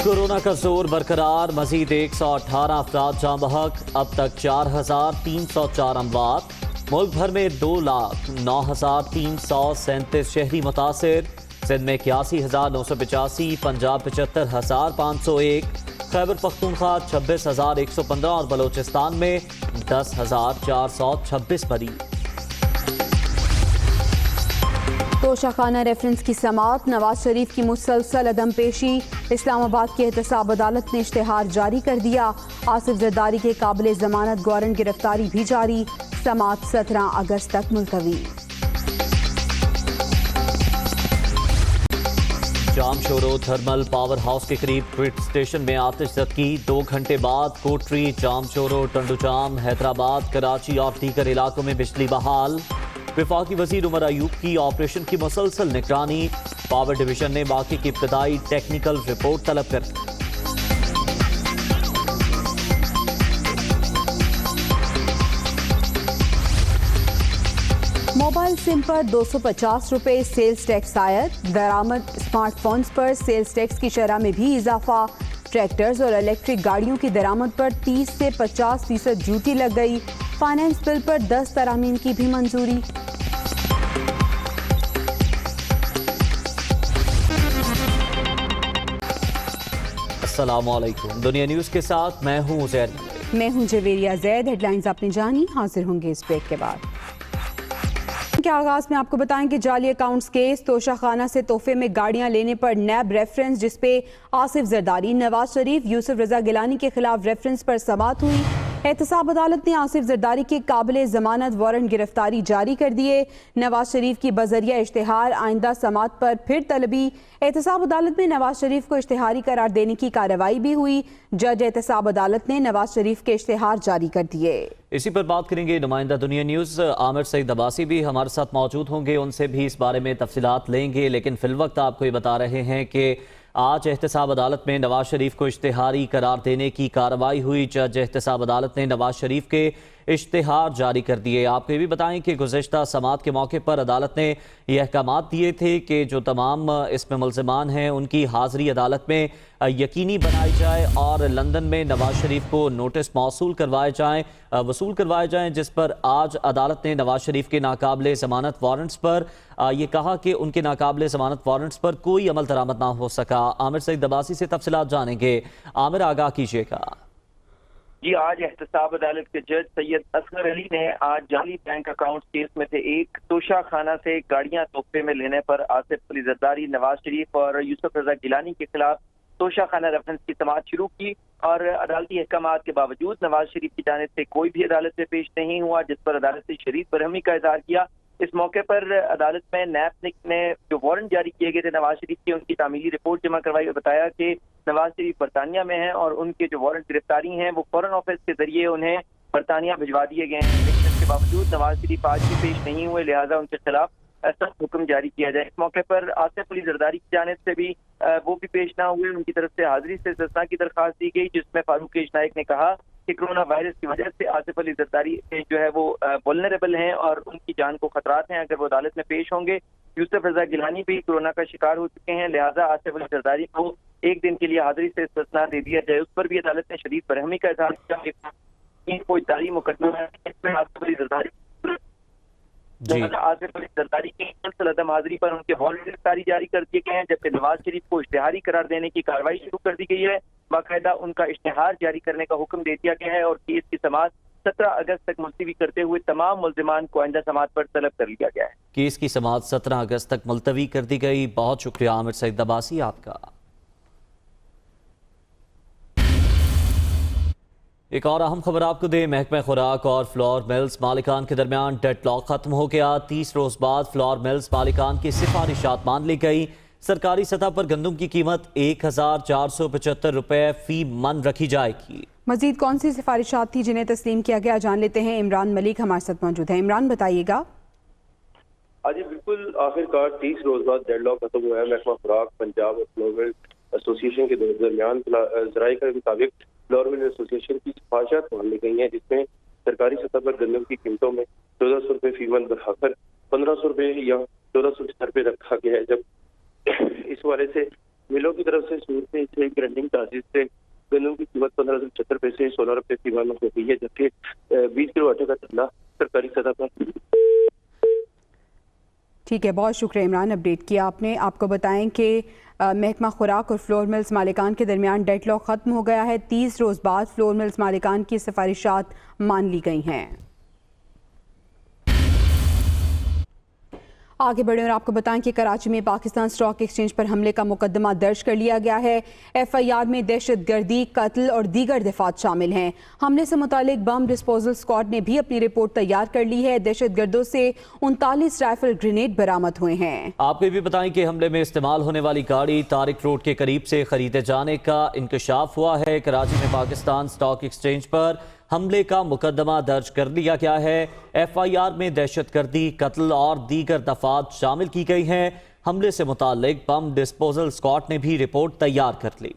Corona का जोर बरकरार, मजीद 118 अफराद जाँ बहक, अब तक 4,304 अमवात। मुल्क भर में 2,09,337 शहरी मुतासिर। सिंध में 81,985, पंजाब 75,501, खैबर पख्तूनख्वा 26,115 और बलोचिस्तान में 10,426 मरीज। तोशाखाना रेफरेंस की समाअत, नवाज शरीफ की मुसलसल अदम पेशी। इस्लामाबाद की एहतसाब अदालत ने इश्तेहार जारी कर दिया। आसिफ जरदारी के काबिल जमानत वारंट गिरफ्तारी भी जारी। समाअत 17 अगस्त तक मुलतवी। जामशोरो थर्मल पावर हाउस के करीब क्रिट स्टेशन में आतिशज़दगी। 2 घंटे बाद कोटरी, जामशोरो, टंडुजाम, हैदराबाद, कराची और दीगर इलाकों में बिजली बहाल। वफाकी वजीर उमर अयूब की ऑपरेशन की मुसलसल निगरानी। पावर डिवीजन ने वाक़े की इब्तदाई टेक्निकल रिपोर्ट तलब कर दी। मोबाइल सिम पर 250 रुपये सेल्स टैक्स आयत। दरामद स्मार्टफोन्स पर सेल्स टैक्स की शरह में भी इजाफा। ट्रैक्टर्स और इलेक्ट्रिक गाड़ियों की दरामद पर 30 से 50% ड्यूटी लग गई। फाइनेंस बिल पर 10 तरामीम की भी मंजूरी। अस्सलामुअलैकुम, दुनिया न्यूज़ के साथ मैं हूँ उज़ैर। मैं हूँ जवेरिया जैद। हेडलाइंस आपने जानी, हाजिर होंगे इस ब्रेक के बाद। के आगाज में आपको बताएं कि जाली अकाउंट्स केस, तोशाखाना से तोहफे में गाड़ियां लेने पर नैब रेफरेंस, जिसपे आसिफ जरदारी, नवाज शरीफ, यूसुफ रजा गिलानी के खिलाफ रेफरेंस पर समाअत हुई। एहतसाब अदालत ने आसिफ जरदारी के काबिल जमानत वारंट गिरफ्तारी जारी कर दिए। नवाज शरीफ की बजरिया इश्तेहार आइंदा समाअत पर फिर तलबी। एहतसाब अदालत में नवाज शरीफ को इश्तेहारी करार देने की कार्रवाई भी हुई। जज एहतसाब अदालत ने नवाज शरीफ के इश्तेहार जारी कर दिए। इसी पर बात करेंगे नुमाइंदा दुनिया न्यूज़ आमिर सईद अब्बासी भी हमारे साथ मौजूद होंगे, उनसे भी इस बारे में तफसीलात लेंगे। लेकिन फिलवक्त आपको ये बता रहे हैं कि आज एहतसाब अदालत में नवाज शरीफ को इश्तेहारी करार देने की कार्रवाई हुई। जज एहतसाब अदालत ने नवाज शरीफ के इश्तेहार जारी कर दिए। आपको ये भी बताएं कि गुज़श्ता समाअत के मौके पर अदालत ने यह अहकामात दिए थे कि जो तमाम इसमें मुल्ज़िमान हैं उनकी हाज़िरी अदालत में यकीनी बनाई जाए और लंदन में नवाज शरीफ को नोटिस वसूल करवाए जाएँ, जिस पर आज अदालत ने नवाज शरीफ के नाकाबिले ज़मानत वारंट्स पर ये कहा कि उनके नाकाबिले ज़मानत वारंट्स पर कोई अमल दरामद ना हो सका। आमिर सईद अब्बासी से तफसीलात जानेंगे। आमिर, आगाह कीजिएगा। जी, आज एहतसाब अदालत के जज सैयद असगर अली ने आज जाली बैंक अकाउंट केस में से एक तोशाखाना से गाड़ियां तोहफे में लेने पर आसिफ अली जरदारी, नवाज शरीफ और यूसुफ रजा गिलानी के खिलाफ तोशाखाना रेफरेंस की समाअत शुरू की। और अदालती अहकामात के बावजूद नवाज शरीफ की जानिब से कोई भी अदालत में पेश नहीं हुआ, जिस पर अदालत ने शदीद बरहमी का इजहार किया। इस मौके पर अदालत में नैब ने जो वारंट जारी किए गए थे नवाज शरीफ की, उनकी तामीली रिपोर्ट जमा करवाई और बताया कि नवाज शरीफ बरतानिया में हैं और उनके जो वारंट गिरफ्तारी हैं वो फॉरेन ऑफिस के जरिए उन्हें बरतानिया भिजवा दिए गए हैं। लेकिन इसके बावजूद नवाज शरीफ आज भी पेश नहीं हुए, लिहाजा उनके खिलाफ सख्त हुक्म जारी किया जाए। इस मौके पर आसिफ अली जरदारी की जानिब से भी वो भी पेश ना हुए। उनकी तरफ से हाजिरी से इस्तिस्ना की दरख्वास्त दी गई, जिसमें फारूक नाइक ने कहा कि कोरोना वायरस की वजह से आसिफ अली जरदारी जो है वो वल्नरेबल हैं और उनकी जान को खतरात हैं अगर वो अदालत में पेश होंगे। यूसुफ रजा गिलानी भी कोरोना का शिकार हो चुके हैं, लिहाजा आसिफ अली जरदारी को एक दिन के लिए हाजिरी से इस्तिस्ना दे दिया जाए। उस पर भी अदालत ने शदीद बरहमी का इजहार किया। कोई जारी मुकदमा है, इसमें आसिफ अली जरदारी की अदम हाजिरी पर उनके वारंट गिरफ्तारी जारी कर दिए गए हैं, जबकि नवाज शरीफ को इश्तेहारी करार देने की कार्रवाई शुरू कर दी गई है। बाकायदा उनका इश्तेहार जारी करने का हुक्म दे दिया गया है और केस की समाअत 17 अगस्त तक मुलतवी करते हुए तमाम मुल्ज़िमान को आइंदा समाअत पर तलब कर लिया गया है। केस की समाअत 17 अगस्त तक मुलतवी कर दी गई। बहुत शुक्रिया आमिर सईद अब्बासी आपका। एक और अहम खबर आपको दे, महकमा खुराक और फ्लोर मिल्स मालिकान के दरमियान डेडलॉक खत्म हो गया। 30 रोज बाद फ्लोर मिल्स मालिकान की सिफारिशात मान ली गई। सरकारी सतह पर गंदम की कीमत 1475 रुपए फी मन रखी जाएगी। मजीद कौन सी सिफारिशात थी जिन्हें तस्लीम किया गया, जान लेते हैं। इमरान मलिक हमारे साथ मौजूद है। इमरान, बताइएगा। जी बिल्कुल, आखिरकार 30 रोज बाद डेडलॉक खत्म हुआ है। महकमा खुराक, पंजाब और फ्लोर मिल एसोसिएशन के दरमियान जराये के मुताबिक फ्लोर मिल एसोसिएशन की सिफारिशात मान ली गई हैं, जिसमें सरकारी सतह पर गंदम की कीमतों में 1400 रुपये फी मन बढ़ाकर 1500 रुपये या 1400 स्तर पे रखा गया है। जब इस वाले से मिलों की तरफ से सूरत में इसे ग्राइंडिंग चार्जेस से गंदम की कीमत 1576 पैसे 16 रुपये फीवार में हो गई है, जबकि 20 किलो आटे का टल्ला सरकारी सतह पर। ठीक है, बहुत शुक्रिया इमरान, अपडेट किया आपने। आपको बताएं कि महकमा खुराक और फ्लोर मिल्स मालिकान के दरमियान डेडलॉक ख़त्म हो गया है। 30 रोज़ बाद फ्लोर मिल्स मालिकान की सिफारिशात मान ली गई हैं। आगे बढ़े और आपको बताएं कि कराची में पाकिस्तान स्टॉक एक्सचेंज पर हमले का मुकदमा दर्ज कर लिया गया है। FIR में दहशतगर्दी, कत्ल और दीगर दफात शामिल हैं। हमले से मुतालिक बम डिस्पोजल स्क्वाड ने भी अपनी रिपोर्ट तैयार कर ली है। दहशतगर्दों से 39 राइफल ग्रेनेड बरामद हुए हैं। आपको ये भी बताएं कि हमले में इस्तेमाल होने वाली गाड़ी तारिक रोड के करीब से खरीदे जाने का इंकशाफ हुआ है। कराची में पाकिस्तान स्टॉक एक्सचेंज पर हमले का मुकदमा दर्ज कर लिया गया है। FIR में दहशतगर्दी, कत्ल और दीगर दफात शामिल की गई हैं। हमले से मुतालिक बम डिस्पोजल स्क्वाड ने भी रिपोर्ट तैयार कर ली।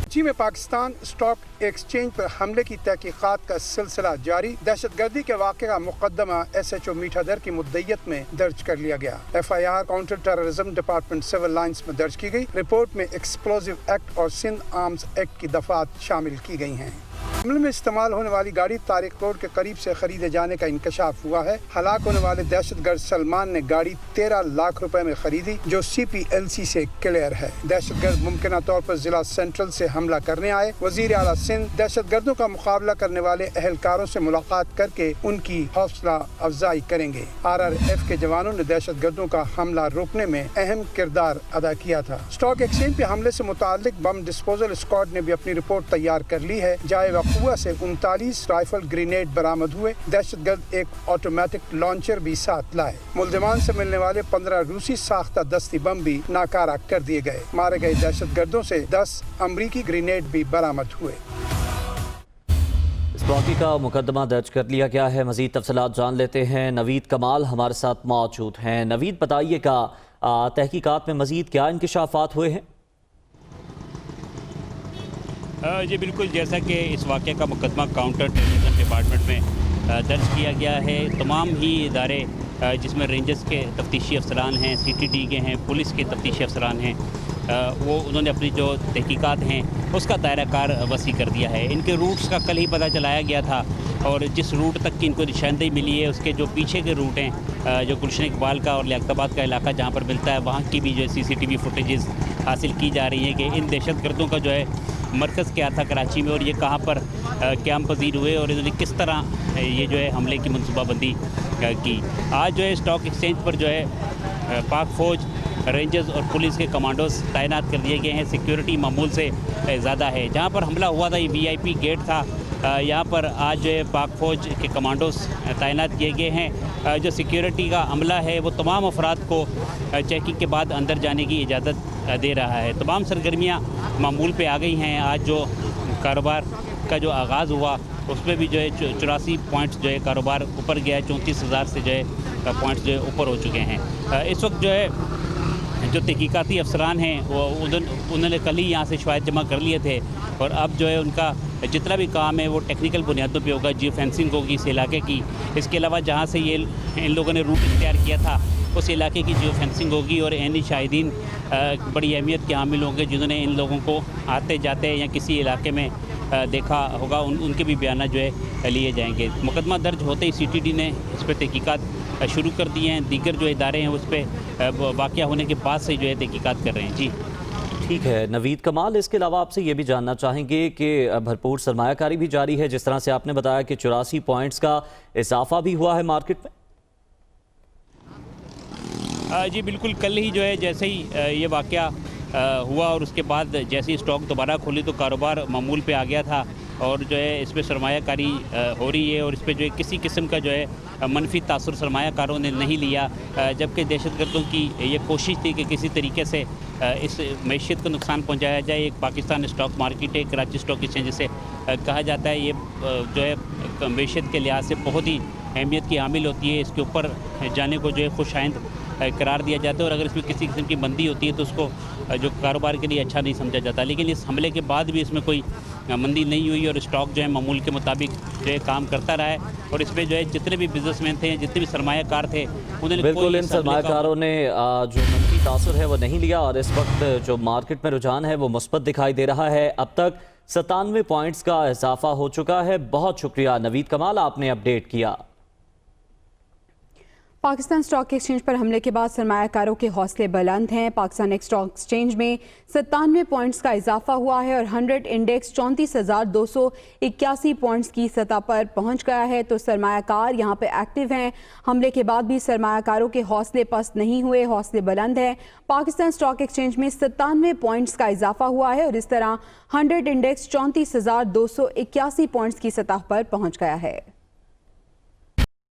कराची में पाकिस्तान स्टॉक एक्सचेंज पर हमले की तहकीकात का सिलसिला जारी। दहशतगर्दी के वाक़े का मुकदमा SHO मीठादर की मुद्दयत में दर्ज कर लिया गया। FIR counter terrorism department civil lines में दर्ज की गई। रिपोर्ट में एक्सप्लोजिव एक्ट और सिंध आर्म्स एक्ट की दफात शामिल की गई हैं। हमले में इस्तेमाल होने वाली गाड़ी तारिक रोड के करीब से खरीदे जाने का इंकशाफ हुआ है। हलाक होने वाले दहशतगर्द सलमान ने गाड़ी 13 लाख रुपए में खरीदी, जो CPLC से क्लियर है। दहशतगर्द मुमकिन तौर पर जिला सेंट्रल से हमला करने आए। वजीर आला सिंध दहशतगर्दों का मुकाबला करने वाले अहलकारों से मुलाकात करके उनकी हौसला अफजाई करेंगे। RRF के जवानों ने दहशतगर्दों का हमला रोकने में अहम किरदार अदा किया था। स्टॉक एक्सचेंज पे हमले से मुतालिक बम डिस्पोजल स्क्वाड ने भी अपनी रिपोर्ट तैयार कर ली है। जाए वक़ुआ से 39 राइफल ग्रेनेड बरामद हुए। दहशतगर्द एक ऑटोमेटिक लॉन्चर भी साथ लाए। मुल्जिमान से मिलने वाले 15 रूसी साख्ता दस्ती बम भी नाकारा कर दिए गए। मारे गए दहशतगर्दों से 10 अमरीकी ग्रेनेड भी बरामद हुए। इस वाक़े का मुकदमा दर्ज कर लिया गया है। मज़ीद तफसीलात जान लेते हैं। नवीद कमाल हमारे साथ मौजूद हैं। नवीद, बताइएगा तहकीकात में मज़ीद क्या इंकशाफात हुए हैं? जी बिल्कुल, जैसा कि इस वाक़े का मुकदमा काउंटर टेररिज्म डिपार्टमेंट में दर्ज किया गया है। तमाम ही इदारे जिसमें रेंजर्स के तफ्तीशी अफसरान हैं, CTD के हैं, पुलिस के तफ्तीशी अफसरान हैं, वो उन्होंने अपनी जो तहकीकात हैं उसका दायरा कार वसी कर दिया है। इनके रूट्स का कल ही पता चलाया गया था और जिस रूट तक की इनको निशानदेही मिली है उसके जो पीछे के रूट हैं, जो गुलशन इकबाल का और लियाकताबाद का इलाका जहाँ पर मिलता है, वहाँ की भी जो CCTV फुटेजेस हासिल की जा रही हैं कि इन दहशतगर्दों का जो है मरकज़ क्या था कराची में और ये कहाँ पर क़याम पज़ीर हुए और इन्होंने किस तरह ये जो है हमले की मनसूबाबंदी की। आज जो है स्टॉक एक्सचेंज पर जो है पाक फ़ौज, रेंजर्स और पुलिस के कमांडोज तैनात कर दिए गए हैं। सिक्योरिटी मामूल से ज़्यादा है। जहाँ पर हमला हुआ था ये VIP गेट था, यहाँ पर आज जो है पाक फ़ौज के कमांडोज तैनात किए गए हैं। जो सिक्योरिटी का अमला है वो तमाम अफराद को चेकिंग के बाद अंदर जाने की इजाज़त दे रहा है। तमाम सरगर्मियाँ मामूल पे आ गई हैं। आज जो कारोबार का जो आगाज़ हुआ उसमें भी जो है 84 पॉइंट्स जो है कारोबार ऊपर गया है। 34,000 से जो है पॉइंट्स जो है ऊपर हो चुके हैं। इस वक्त जो है जो तहकीकाती अफसरान हैं वो उन्होंने कल ही यहाँ से शवाहिद जमा कर लिए थे और अब जो है उनका जितना भी काम है वो टेक्निकल बुनियादों पे होगा। जियो फेंसिंग होगी इस इलाके की। इसके अलावा जहाँ से ये इन लोगों ने रूट इख्तियार किया था उस इलाके की जियो फेंसिंग होगी और ऐनी शाहिदीन बड़ी अहमियत के हामिल होंगे जिन्होंने इन लोगों को आते जाते या किसी इलाके में देखा होगा। उनके भी बयान जो है लिए जाएंगे। मुकदमा दर्ज होते ही CTD ने इस पर तहकीकात शुरू कर दिए हैं। दीगर जो इदारे हैं उस पर वाक़या होने के बाद से जो है तहकीकात कर रहे हैं। जी ठीक है नवीद कमाल, इसके अलावा आपसे ये भी जानना चाहेंगे कि भरपूर सरमायाकारी भी जारी है, जिस तरह से आपने बताया कि 84 पॉइंट्स का इजाफा भी हुआ है मार्केट में। जी बिल्कुल, कल ही जो है जैसे ही ये वाक़या हुआ और उसके बाद जैसे ही स्टॉक दोबारा खुली तो कारोबार मामूल पे आ गया था और जो है इस पर सरमायाकारी हो रही है और इस पर जो है किसी किस्म का जो है मनफी तासुर सरमायाकारों ने नहीं लिया। जबकि दहशतगर्दों की ये कोशिश थी कि किसी तरीके से इस मैशियत को नुकसान पहुंचाया जाए। एक पाकिस्तान स्टॉक मार्केट है, कराची स्टॉक एक्सचेंज जिसे कहा जाता है, ये जो है मैशियत के लिहाज से बहुत ही अहमियत की हामिल होती है। इसके ऊपर जाने को जो है खुशाइंद करार दिया जाता है, और अगर इसमें किसी किस्म की मंदी होती है तो उसको जो कारोबार के लिए अच्छा नहीं समझा जाता। लेकिन इस हमले के बाद भी इसमें कोई मंदी नहीं हुई और स्टॉक जो है मामूल के मुताबिक जो है काम करता रहा है, और इसमें जो है जितने भी बिजनेसमैन थे, जितने भी सरमायाकार थे, उन्होंने बिल्कुल इन सरमायाकारों ने जो मंदी तासुर है वो नहीं लिया, और इस वक्त जो मार्केट में रुझान है वो मुस्बत दिखाई दे रहा है। अब तक 97 पॉइंट्स का इजाफा हो चुका है। बहुत शुक्रिया नवीद कमाल, आपने अपडेट किया। पाकिस्तान स्टॉक एक्सचेंज पर हमले के बाद सरमायाकारों के हौसले बुलंद हैं। पाकिस्तान स्टॉक एक्सचेंज में 97 पॉइंट्स का इजाफा हुआ है और 100 इंडेक्स 34,281 पॉइंट्स की सतह पर पहुंच गया है। तो सरमायाकार यहां पे एक्टिव हैं। हमले के बाद भी सरमायाकारों के हौसले पस्त नहीं हुए, हौसले बुलंद हैं। पाकिस्तान स्टॉक एक्सचेंज में 97 पॉइंट्स का इजाफा हुआ है और इस तरह 100 इंडेक्स 34,281 पॉइंट्स की सतह पर पहुंच गया है।